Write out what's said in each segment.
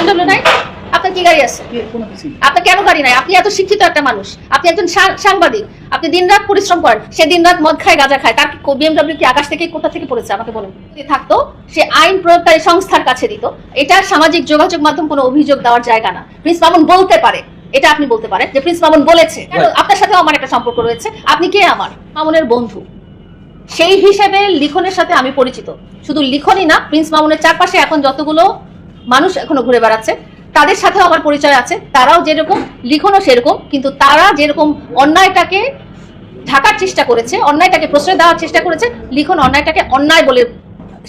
BMW নাই? আপনার কি গাড়ি আছে? আপনার কেন গাড়ি নাই? আপনি এত শিক্ষিত একটা মানুষ, আপনি একজন সাংবাদিক, আপনি দিনরাত পরিশ্রম করেন, সে দিনরাত মদ খায়, গাঁজা খায়, তার বিএমডব্লিউ কি আকাশ থেকে কোথা থেকে পড়েছে আমাকে বলুন? থাকতো সে আইন প্রয়োগকারী সংস্থার কাছে দিত। এটা সামাজিক যোগাযোগ মাধ্যম কোনো অভিযোগ দেওয়ার জায়গা না। প্রিন্স মামুন বলতে পারে, এটা আপনি বলতে পারেন যে প্রিন্স মামুন বলেছে। আপনার সাথেও আমার একটা সম্পর্ক রয়েছে, আপনি কে? আমার মামুনের বন্ধু, সেই হিসেবে লিখনের সাথে আমি পরিচিত। শুধু লিখনই না, প্রিন্স মামুনের চারপাশে এখন যতগুলো মানুষ এখনো ঘুরে বেড়াচ্ছে তাদের সাথেও আমার পরিচয় আছে। তারাও যেরকম, লিখনও সেরকম, কিন্তু তারা যেরকম অন্যায়টাকে ঢাকার চেষ্টা করেছে, অন্যায়টাকে প্রশ্রয় দেওয়ার চেষ্টা করেছে, লিখন অন্যায়টাকে অন্যায় বলে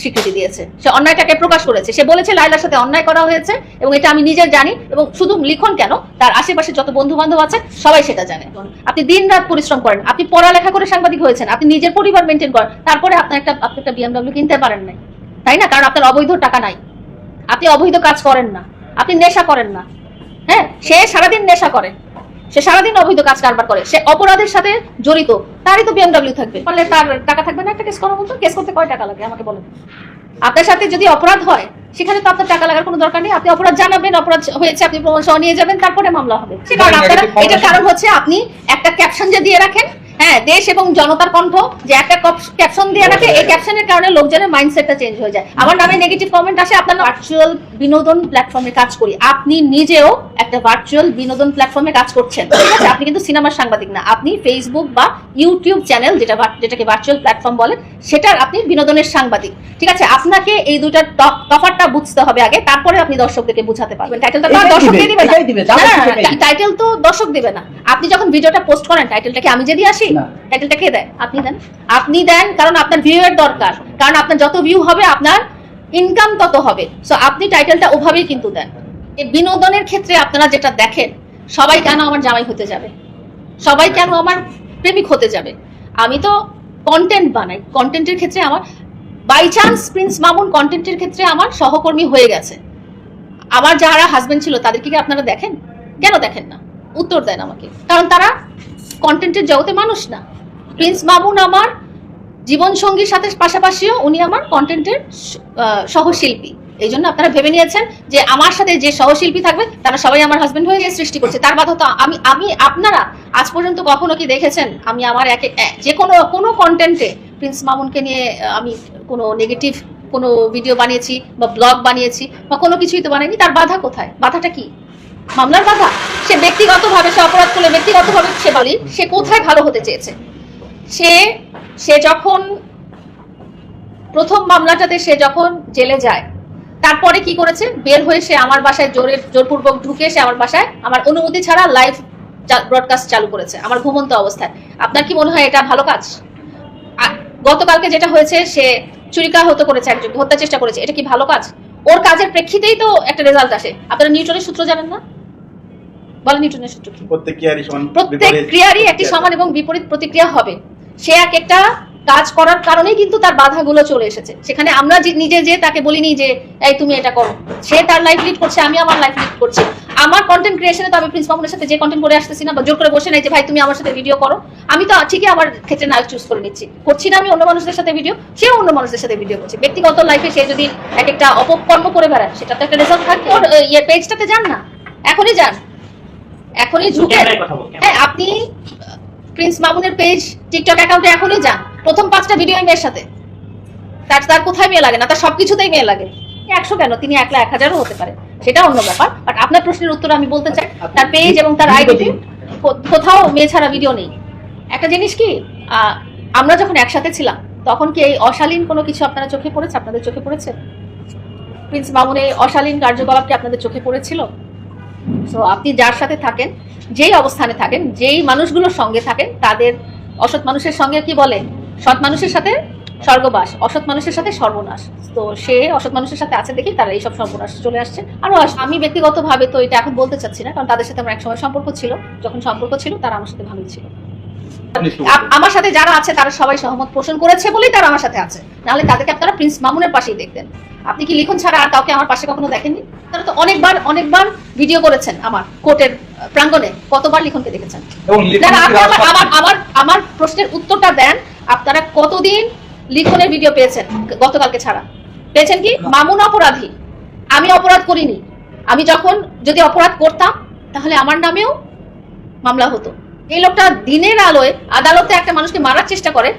স্বীকৃতি দিয়েছে। সে অন্যায়টাকে প্রকাশ করেছে, সে বলেছে লাইলার সাথে অন্যায় করা হয়েছে, এবং এটা আমি নিজে জানি, এবং শুধু লিখন কেন, তার আশেপাশে যত বন্ধু বান্ধব আছে সবাই সেটা জানে। আপনি দিন রাত পরিশ্রম করেন, আপনি পড়ালেখা করে সাংবাদিক হয়েছেন, আপনি নিজের পরিবার মেনটেন করেন, তারপরে আপনি একটা বিএমডব্লিউ কিনতে পারেন নাই, তাই না? কারণ আপনার অবৈধ টাকা নাই, আপনি অবৈধ কাজ করেন না, আপনি নেশা করেন না। হ্যাঁ, সে সারাদিন নেশা করে, সে সারাদিন অবৈধ কাজ কারবার করে, সে অপরাধের সাথে জড়িত, তারই তো বিএমডব্লিউ থাকবে। বললে তার টাকা থাকবে না একটা কেস করার মতো? কেস করতে কয় টাকা লাগে আমাকে বলেন? আপনার সাথে যদি অপরাধ হয় সেখানে তো আপনার টাকা লাগার কোনো দরকার নেই। আপনি অপরাধ জানাবেন, অপরাধ হয়েছে, আপনি প্রমাণ সহ নিয়ে যাবেন, তারপরে মামলা হবে। কারণ আপনারা, এটার কারণ হচ্ছে আপনি একটা ক্যাপশন যে দিয়ে রাখেন, হ্যাঁ, দেশ এবং জনতার কণ্ঠ, যে একটা ক্যাপশন দিয়ে রাখে, এই ক্যাপশনের কারণে লোকজনের মাইন্ডসেটটা চেঞ্জ হয়ে যায়। আমার নামে নেগেটিভ কমেন্ট আসে। আপনার ভার্চুয়াল বিনোদন প্ল্যাটফর্মে কাজ করি, আপনি নিজেও একটা ভার্চুয়াল বিনোদন প্ল্যাটফর্মে কাজ করছেন, ঠিক আছে? আপনি কিন্তু সিনেমার সাংবাদিক না, আপনি ফেসবুক বা ইউটিউব চ্যানেল, যেটাকে ভার্চুয়াল প্ল্যাটফর্ম বলে, সেটার আপনি বিনোদনের সাংবাদিক, ঠিক আছে? আপনাকে এই দুইটার তফাৎটা বুঝতে হবে আগে, তারপরে আপনি দর্শকদেরকে বুঝাতে পারবেন। টাইটেলটা তো দর্শক দিয়ে দিবে না, টাইটেল তো দর্শক দিবে না। আপনি যখন ভিডিওটা পোস্ট করেন, টাইটেলটা কি আমি যে দিয়ে আসি? টাইটেলটা কে দেয়? আপনি দেন। আপনি দেন কারণ আপনার ভিউয়ের দরকার, কারণ আপনার যত ভিউ হবে আপনার ইনকাম তত হবে। সো আপনি টাইটেলটা ওভাবেই কিন্তু দেন। এই বিনোদনের ক্ষেত্রে আপনারা যেটা দেখেন, সবাই কেন আমার জামাই হতে যাবে, সবাই কেন আমার প্রেমিক হতে যাবে? আমি তো কন্টেন্ট বানাই, কন্টেন্টের ক্ষেত্রে আমার বাই চান্স প্রিন্স মামুন কন্টেন্টের ক্ষেত্রে আমার সহকর্মী হয়ে গেছে। আমার যারা হাজবেন্ড ছিল তাদেরকে কি আপনারা দেখেন? কেন দেখেন না? উত্তর দেন আমাকে। কারণ তারা কন্টেন্টের জগতে মানুষ না। প্রিন্স মামুন আমার জীবন সঙ্গীর সাথে পাশাপাশিও উনি আমার কন্টেন্টের সহশিল্পী। এই জন্য আপনারা ভেবে নিয়েছেন যে আমার সাথে যে সহশিল্পী থাকবে তারা সবাই আমার হাজবেন্ড হয়ে সৃষ্টি করছে। তার বাধা তো আমি আপনারা আজ পর্যন্ত কখনো কি দেখেছেন আমি আমার যে কোনো কন্টেন্টে প্রিন্স মামুনকে নিয়ে আমি কোনো নেগেটিভ কোনো ভিডিও বানিয়েছি বা ব্লগ বানিয়েছি বা কোনো কিছুই তো বানাইনি? তার বাধা কোথায়? বাধাটা কি? মামলার বাধা? সে ব্যক্তিগতভাবে, সে অপরাধ করলে ব্যক্তিগতভাবে সে বলি সে কোথায় ভালো হতে চেয়েছে? সে যখন প্রথম মামলাটাতে সে যখন জেলে যায়, তারপরে কি করেছে? বের হয়ে সে আমার বাসায় জোরপূর্বক ঢুকে সে আমার বাসায় আমার অনুমতি ছাড়া লাইভ ব্রডকাস্ট চালু করেছে আমার ঘুমন্ত অবস্থায়। আপনার কি মনে হয় এটা ভালো কাজ? গতকালকে যেটা হয়েছে, সে চুরিকাহত করেছে, একজনকে হত্যা চেষ্টা করেছে, এটা কি ভালো কাজ? ওর কাজের প্রেক্ষিতেই তো একটা রেজাল্ট আসে। আপনারা নিউটনের সূত্র জানেন না? বলেন নিউটনের সূত্র কি? প্রত্যেক ক্রিয়ারই একটি সমান এবং বিপরীত প্রতিক্রিয়া হবে। সে একটা কাজ করার কারণেই কিন্তু তার বাধাগুলো চলে এসেছে। সেখানে আমরা নিজে যে তাকে বলিনি যে এই তুমি এটা করো, সে তার লাইফ লিড করছে, আমি আমার লাইফ লিড করছি। আমার কন্টেন্ট ক্রিয়েশনে তো আমি প্রিন্স মামুনের সাথে যে কন্টেন্ট করে আসতেছি না, বা জোর করে বসে নাই যে ভাই তুমি আমার সাথে ভিডিও করো। আমি তো ঠিকই আমার ক্ষেত্রে নায়ক চুজ করে নিচ্ছি, করছি না আমি অন্য মানুষদের সাথে ভিডিও, সেও অন্য মানুষদের সাথে ভিডিও করছে। ব্যক্তিগত লাইফে সে যদি একটা অপকর্ম করে বেড়ায়, সেটা তো একটা রেজাল্ট থাকবে। ওর পেজটাতে যান না, এখনই যান, এখনই ঢুকে। হ্যাঁ, আপনি প্রিন্স মামুনের পেজ টিকটক অ্যাকাউন্টে এখনই যান, প্রথম 5টা ভিডিও মেয়ের সাথে। তার কোথায় মেয়ে লাগে না? তার সবকিছুতেই মেয়ে লাগে। 100 কেন, তিনি 1 লাখ 1000ও হতে পারে, সেটা অন্য ব্যাপার। বাট আপনার প্রশ্নের উত্তর আমি বলতে চাই, তার পেজ এবং তার আইডিতে কোথাও মেয়ে ছাড়া ভিডিও নেই। একটা জিনিস কি, আমরা যখন একসাথে ছিলাম তখন কি এই অশালীন কোনো কিছু আপনারা চোখে পড়েছে? আপনাদের চোখে পড়েছে? প্রিন্স মামুনের অশালীন কার্যকলাপ কি আপনাদের চোখে পড়েছিল? সো আপনি যার সাথে থাকেন, যেই অবস্থানে থাকেন, যেই মানুষগুলোর সঙ্গে থাকেন, তাদের অসৎ মানুষের সঙ্গে কি বলে, সৎ মানুষের সাথে স্বর্গবাস, অসৎ মানুষের সাথে সর্বনাশ। তো সে অসৎ মানুষের সাথে আছে দেখি তারা এইসব সর্বনাশ চলে আসছে। আরো আমি ব্যক্তিগতভাবে তো এটা এখন বলতে চাচ্ছি না, কারণ তাদের সাথে আমার একসময় সম্পর্ক ছিল। যখন সম্পর্ক ছিল তারা আমার সাথে ভালোই ছিল। আমার সাথে যারা আছে তারা সবাই সহমত পোষণ করেছে বলেই তারা আমার সাথে আছে, নাহলে তাদেরকে আপনারা প্রিন্স মামুনের পাশেই দেখতেন। আপনি কি লিখন ছাড়া আর কাউকে আমার পাশে কখনো দেখেননি? তারা তো অনেকবার ভিডিও করেছেন আমার কোর্টের প্রাঙ্গণে, কতবার লিখনকে দেখেছেন? আমার প্রশ্নের উত্তরটা দেন, আপনারা কতদিন লিখনের ভিডিও পেয়েছেন? গতকালকে ছাড়া পেয়েছেন কি? মামুন অপরাধী, আমি অপরাধ করিনি। আমি যখন যদি অপরাধ করতাম তাহলে আমার নামেও মামলা হতো। এই লোকটা দিনের আলোয় আদালতে একটা মানুষকে মারার চেষ্টা করে।